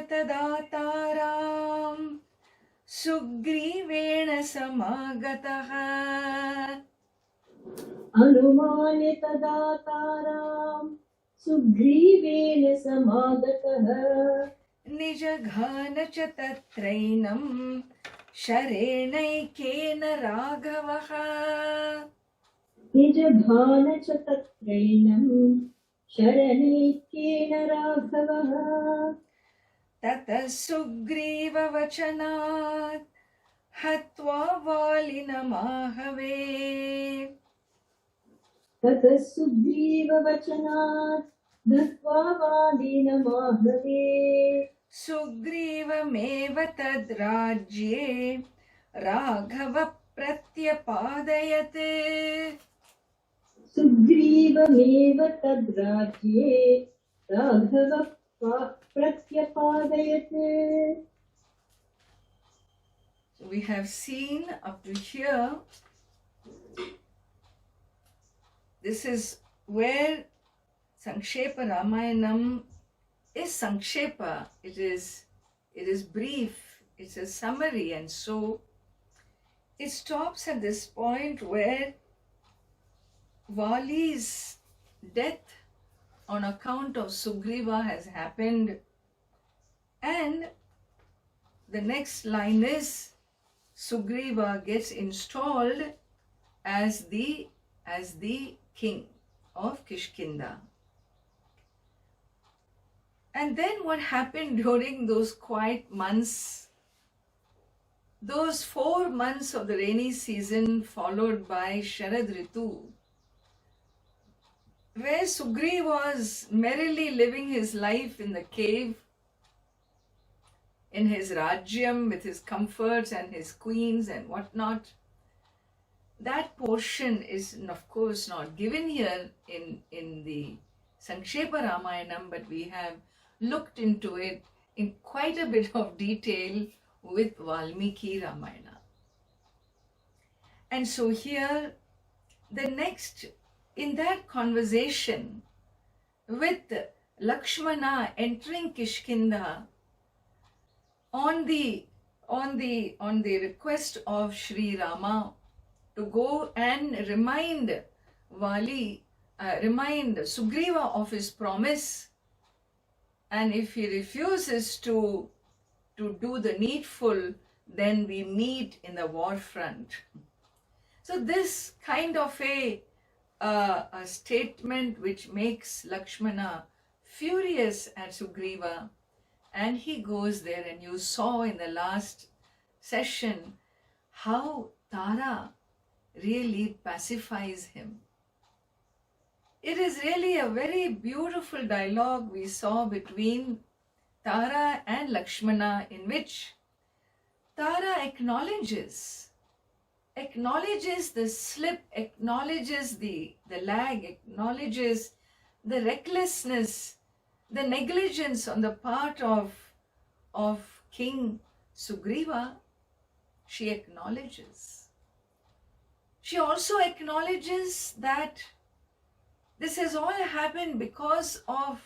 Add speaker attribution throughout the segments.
Speaker 1: तदाताराम् सुग्रीवेण समागतः
Speaker 2: अनुमानितदाताराम् सुग्रीवेण समागतः
Speaker 1: निजघान च तत्रैनं शरेणैकेन राघवः
Speaker 2: निजघान च तत्रैनं शरणैकेन राघवः
Speaker 1: ततः सुग्रीववचनात् हत्वा वालिनमाहवे
Speaker 2: ततः सुग्रीववचनात् धत्वा वालिनमाहवे
Speaker 1: सुग्रीवमेव तद्राज्ये राघव प्रत्यपादयत्
Speaker 2: सुग्रीवमेव तद्राज्ये राघवः प्रत्यपादयत्.
Speaker 1: So we have seen up to here. This is where Samkshepa Ramayanam is Samkshepa. It is brief. It's a summary, and so it stops at this point where Vali's death on account of Sugriva has happened, and the next line is Sugriva gets installed as the king of Kishkinda. And then what happened during those quiet months, those 4 months of the rainy season followed by Sharad Ritu, where Sugriva was merrily living his life in the cave, in his Rajyam with his comforts and his queens and whatnot. That portion is of course not given here in the Samkshepa Ramayanam, but we have looked into it in quite a bit of detail with Valmiki Ramayana. And so here, the next, in that conversation with Lakshmana entering Kishkinda on the request of Sri Rama to go and remind Sugriva of his promise, and if he refuses to do the needful, then we meet in the war front. So this kind of a statement which makes Lakshmana furious at Sugriva, and he goes there, and you saw in the last session how Tara really pacifies him. It is really a very beautiful dialogue we saw between Tara and Lakshmana, in which Tara acknowledges the slip, acknowledges the lag, acknowledges the recklessness, the negligence on the part of King Sugriva. She acknowledges. She also acknowledges that this has all happened because of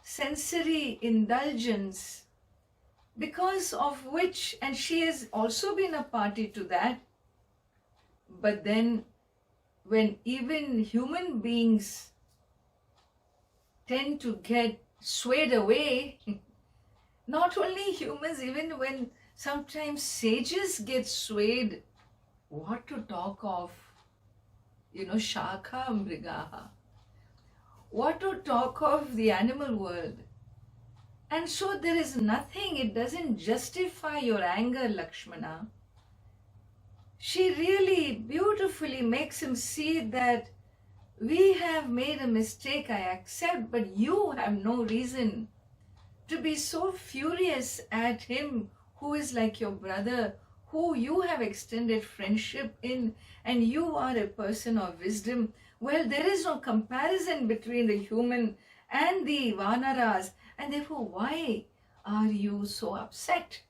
Speaker 1: sensory indulgence, because of which, and she has also been a party to that. But then when even human beings tend to get swayed away, not only humans, even when sometimes sages get swayed, what to talk of, Shakha Mrigaha, what to talk of the animal world. And so there is nothing, it doesn't justify your anger, Lakshmana. She really beautifully makes him see that we have made a mistake, I accept, but you have no reason to be so furious at him who is like your brother, who you have extended friendship in, and you are a person of wisdom. Well, there is no comparison between the human and the Vanaras, and therefore why are you so upset?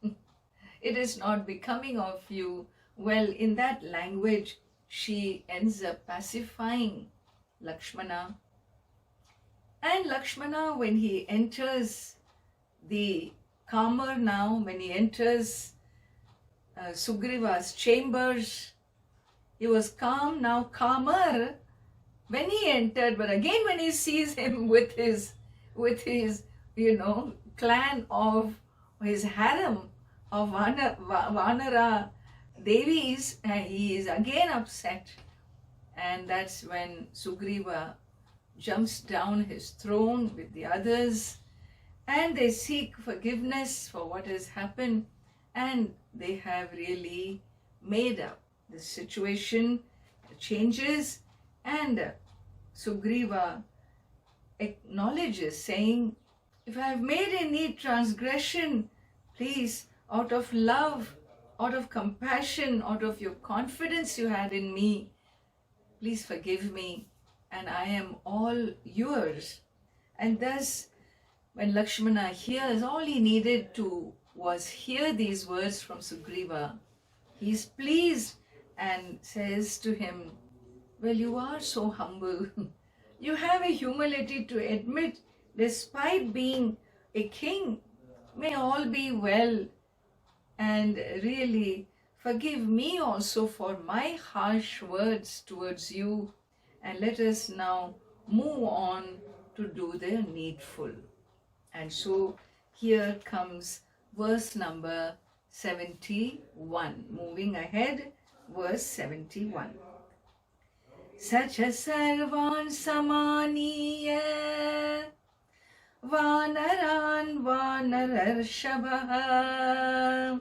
Speaker 1: It is not becoming of you. Well, in that language, she ends up pacifying Lakshmana. And Lakshmana, when he enters the calmer now when he enters Sugriva's chambers. He was calm, now calmer when he entered, but again when he sees him with his clan of his harem of Vanara Devis, he is again upset. And that's when Sugriva jumps down his throne with the others, and they seek forgiveness for what has happened, and they have really made up. The situation changes, and Sugriva acknowledges, saying, if I have made any transgression, please, out of love, out of compassion, out of your confidence you had in me, please forgive me, and I am all yours. And thus, when Lakshmana hears, all he needed to was hear these words from Sugriva. He is pleased and says to him, well, you are so humble. You have a humility to admit, despite being a king, may all be well, and really forgive me also for my harsh words towards you, and let us now move on to do the needful. And so here comes verse number 71. Moving ahead, verse 71. Sacha sarvan samaniya vanaran vanararshabha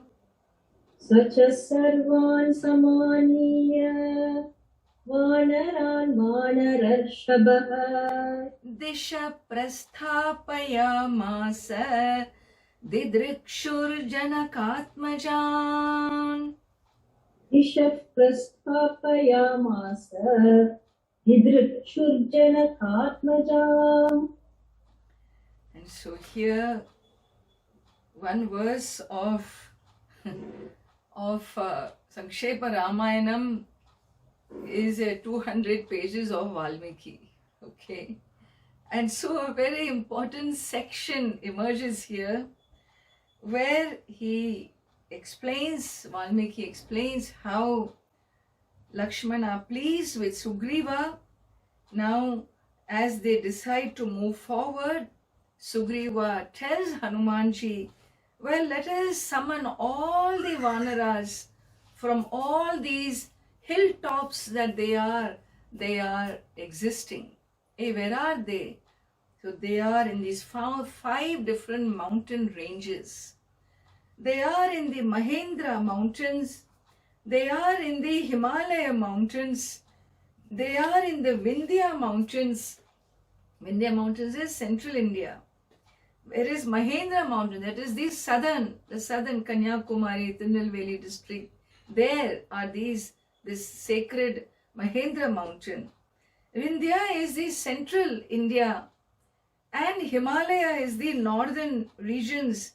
Speaker 2: Sacha sarvan samaniya vanaran vanararshabha
Speaker 1: disha prasthapayamasa didrikshurjanakatmajan.
Speaker 2: Ishaf prasthapayamasa hidrikshurjanakatmajam.
Speaker 1: And so here one verse of Samkshepa Ramayana is 200 pages of Valmiki. Okay. And so a very important section emerges here where Valmiki explains how Lakshmana pleased with Sugriva. Now, as they decide to move forward, Sugriva tells Hanumanji, well, let us summon all the Vanaras from all these hilltops that they are existing. Hey, where are they? So they are in these 5 different mountain ranges. They are in the Mahendra mountains. They are in the Himalaya mountains. They are in the Vindhya mountains. Vindhya mountains is central India. Where is Mahendra mountain? That is the southern Kanyakumari, Tirunelveli district. There are this sacred Mahendra mountain. Vindhya is the central India, and Himalaya is the northern regions,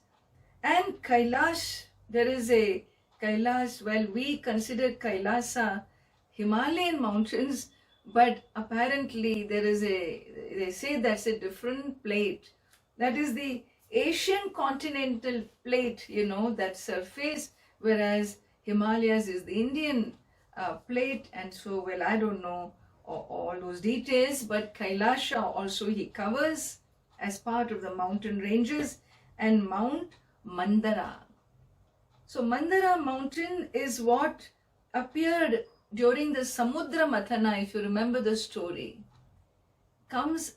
Speaker 1: and Kailash, there is a Kailash, well, we consider Kailasa Himalayan mountains, but apparently they say that's a different plate. That is the Asian continental plate, that surface, whereas Himalayas is the Indian plate. And so, well, I don't know all those details, but Kailasha also he covers as part of the mountain ranges, and Mount Mandara. So Mandara mountain is what appeared during the Samudra Mathana, if you remember the story.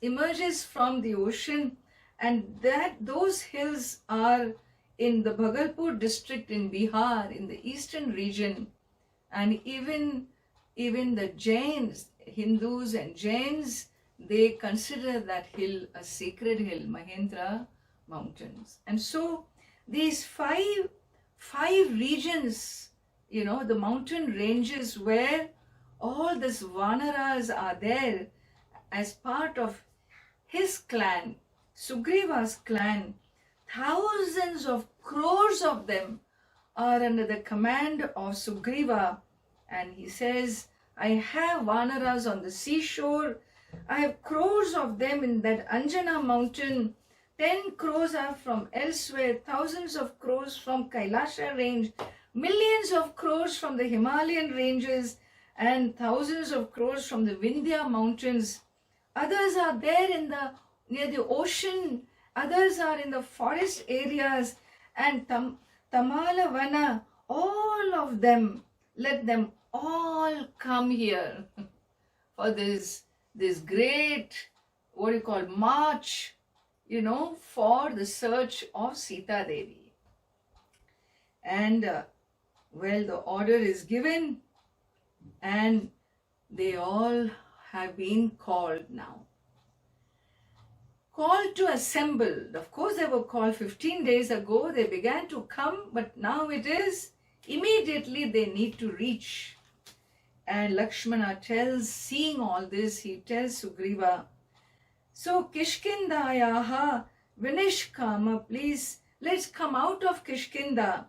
Speaker 1: Emerges from the ocean, and those hills are in the Bhagalpur district in Bihar, in the eastern region. And even the Jains, Hindus and Jains, they consider that hill a sacred hill, Mahendra mountains. And so these five regions, the mountain ranges where all these Vanaras are there as part of his clan, Sugriva's clan. Thousands of crores of them are under the command of Sugriva. And he says, I have Vanaras on the seashore. I have crores of them in that Anjana mountain. 10 crores are from elsewhere, thousands of crores from Kailasha range, millions of crores from the Himalayan ranges, and thousands of crores from the Vindhya mountains. Others are there near the ocean, others are in the forest areas, and Tamalavana, all of them, let them all come here for this great, what you call, march, for the search of Sita Devi. And the order is given, and they all have been called now. Called to assemble. Of course, they were called 15 days ago. They began to come, but now it is immediately they need to reach. And Lakshmana tells, seeing all this, he tells Sugriva, so Kishkindayaha Vinishkama, please, let's come out of Kishkinda.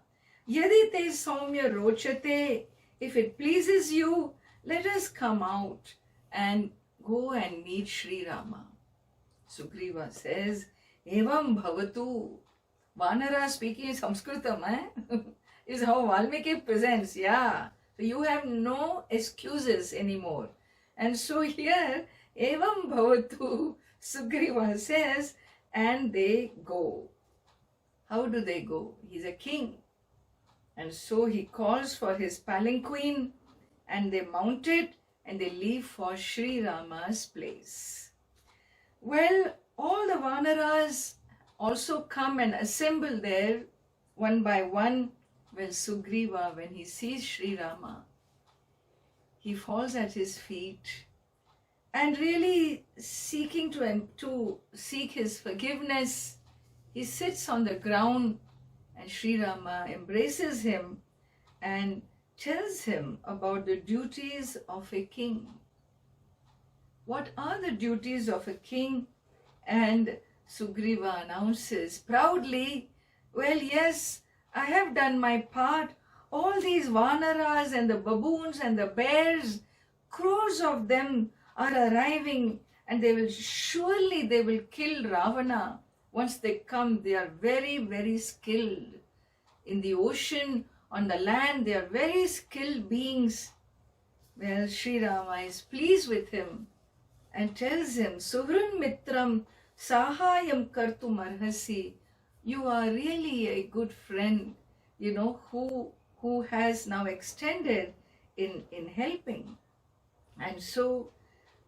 Speaker 1: Yadi te Saumya Rochate, if it pleases you, let us come out and go and meet Sri Rama. Sugriva says, Evam Bhavatu. Vanara speaking Sanskritam, is how Valmiki presents, yeah. So you have no excuses anymore. And so here, Evam Bhavatu, Sugriva says, and they go. How do they go? He's a king. And so he calls for his palanquin, and they mount it, and they leave for Sri Rama's place. Well, all the Vanaras also come and assemble there one by one. Well, Sugriva, when he sees Sri Rama, he falls at his feet and really seeking to seek his forgiveness. He sits on the ground, and Sri Rama embraces him and tells him about the duties of a king. What are the duties of a king? And Sugriva announces proudly, well, yes, I have done my part. All these Vanaras and the baboons and the bears, crores of them are arriving, and they will kill Ravana. Once they come, they are very, very skilled. In the ocean, on the land, they are very skilled beings. Well, Sri Rama is pleased with him and tells him, Suhrun Mitram Sahayam Kartum Arhasi. You are really a good friend, who has now extended in helping. And so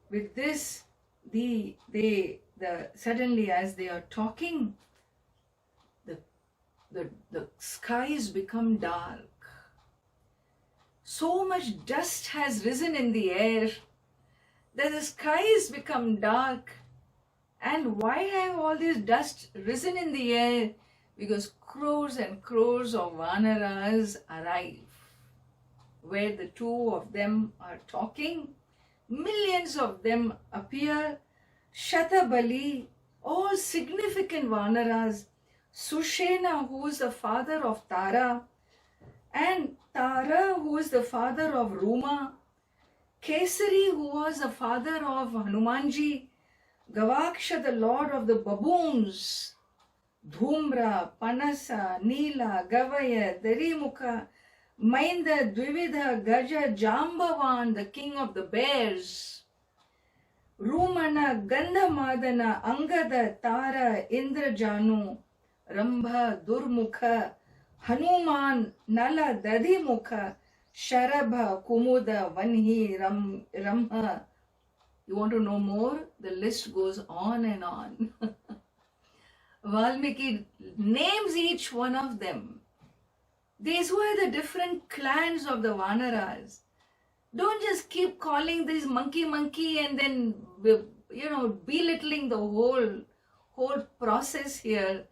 Speaker 1: with this, suddenly as they are talking, the skies become dark. So much dust has risen in the air that the skies become dark. And why have all this dust risen in the air? Because crores and crores of Vanaras arrive. Where the two of them are talking, millions of them appear. Shatabali, all significant Vanaras. Sushena, who is the father of Tara, and Tara, who is the father of Ruma. Kesari, who was the father of Hanumanji. Gavaksha, the lord of the baboons. Dhumra, Panasa, Neela, Gavaya, Darimukha, Mainda, Dvividha, Gaja, Jambavan, the king of the bears. Rumana, Gandhamadana, Angada, Tara, Indrajanu, Rambha, Durmukha, Hanuman, Nala, Dadimukha, Sharabha, Kumuda, Vanhi, Ramha. You want to know more? The list goes on and on. Valmiki names each one of them. These were the different clans of the Vanaras. Don't just keep calling these monkey and then, belittling the whole process here.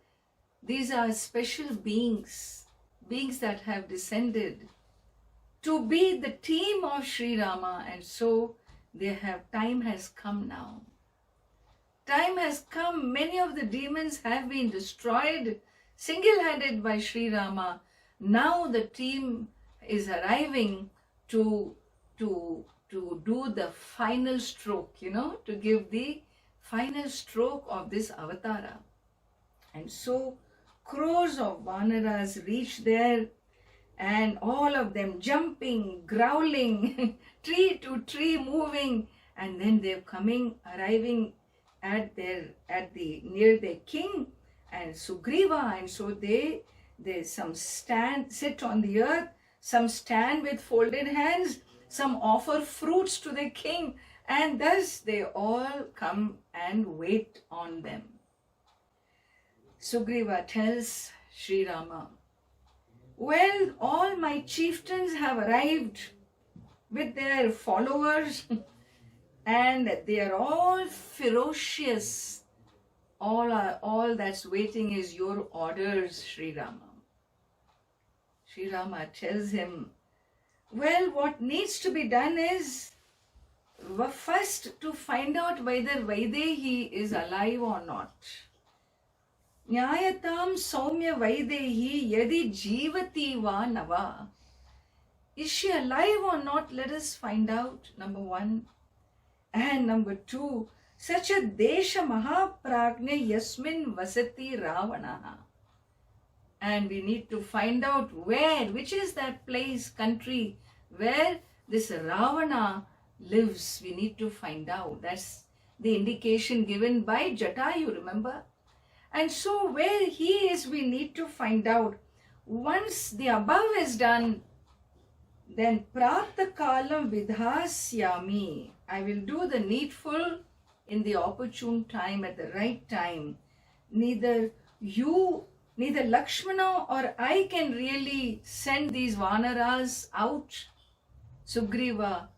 Speaker 1: These are special beings that have descended to be the team of Sri Rama, and so time has come now. Time has come. Many of the demons have been destroyed single-handed by Sri Rama. Now the team is arriving to do the final stroke, to give the final stroke of this avatara. And so crores of Vanaras reach there, and all of them jumping, growling, tree to tree moving, and then they're arriving at the near their king and Sugriva, and so they some sit on the earth, some stand with folded hands, some offer fruits to the king, and thus they all come and wait on them. Sugriva tells Sri Rama, well, all my chieftains have arrived with their followers and they are all ferocious. All that's waiting is your orders, Sri Rama. Sri Rama tells him, well, what needs to be done is first to find out whether Vaidehi is alive or not. Nyayatam Saumya Vaidehi Yadi Jivati Va Nava. Is she alive or not? Let us find out, number one. And number two, such a Desha Mahapragne Yasmin Vasati Ravana. And we need to find out which is that place, country, where this Ravana lives. We need to find out. That's the indication given by Jatayu, remember? And so where he is, we need to find out. Once the above is done, then Prata Kalam Vidhasyami. I will do the needful in the opportune time, at the right time. Neither Lakshmana or I can really send these Vanaras out. Sugriva,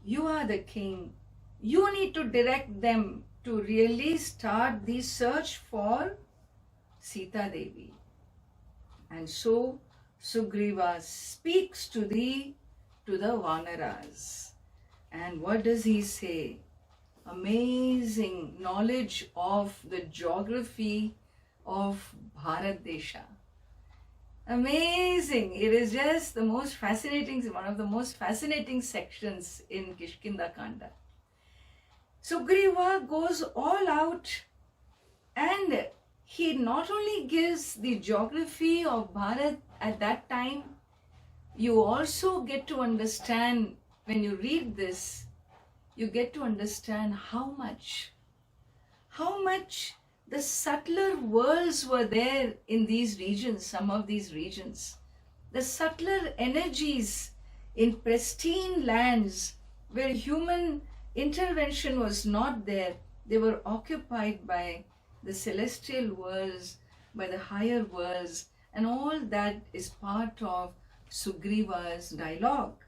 Speaker 1: you are the king. You need to direct them to really start the search for Sita Devi. And so Sugriva speaks to the Vanaras. And what does he say? Amazing knowledge of the geography of Bharat Desha. Amazing. It is just the most fascinating, one of the most fascinating sections in Kishkinda Kanda. Sugriva goes all out, and he not only gives the geography of Bharat at that time, you also get to understand, when you read this, you get to understand how much the subtler worlds were there in these regions, some of these regions. The subtler energies in pristine lands where human intervention was not there. They were occupied by the celestial worlds, by the higher worlds, and all that is part of Sugriva's dialogue.